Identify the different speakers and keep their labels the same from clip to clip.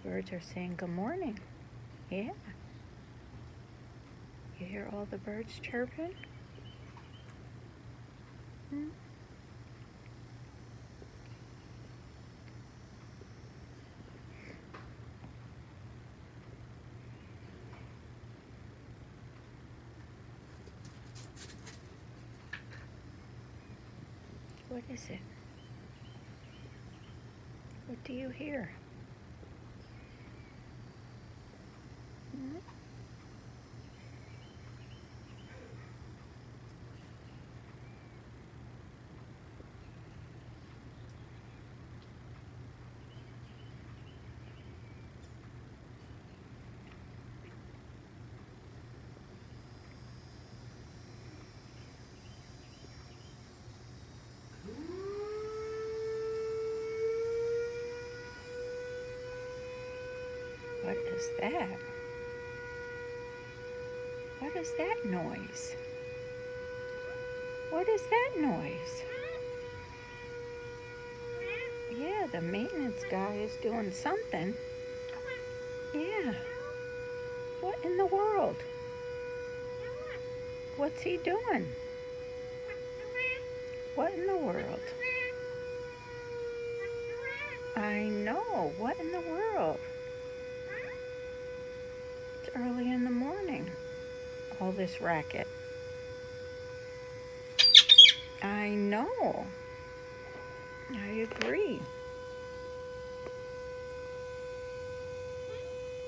Speaker 1: Birds are saying good morning. Yeah. You hear all the birds chirping? Hmm? What is it? What do you hear? Hmm? What is that? What is that noise? What is that noise? Yeah, the maintenance guy is doing something. Yeah. What in the world? What's he doing? What in the world? I know. What in the world? It's early in the morning. All this racket. I know. I agree.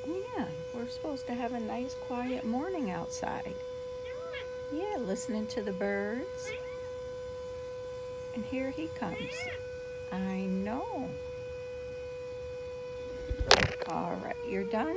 Speaker 1: Yeah, we're supposed to have a nice quiet morning outside. Yeah, listening to the birds. And here he comes. I know. All right, you're done?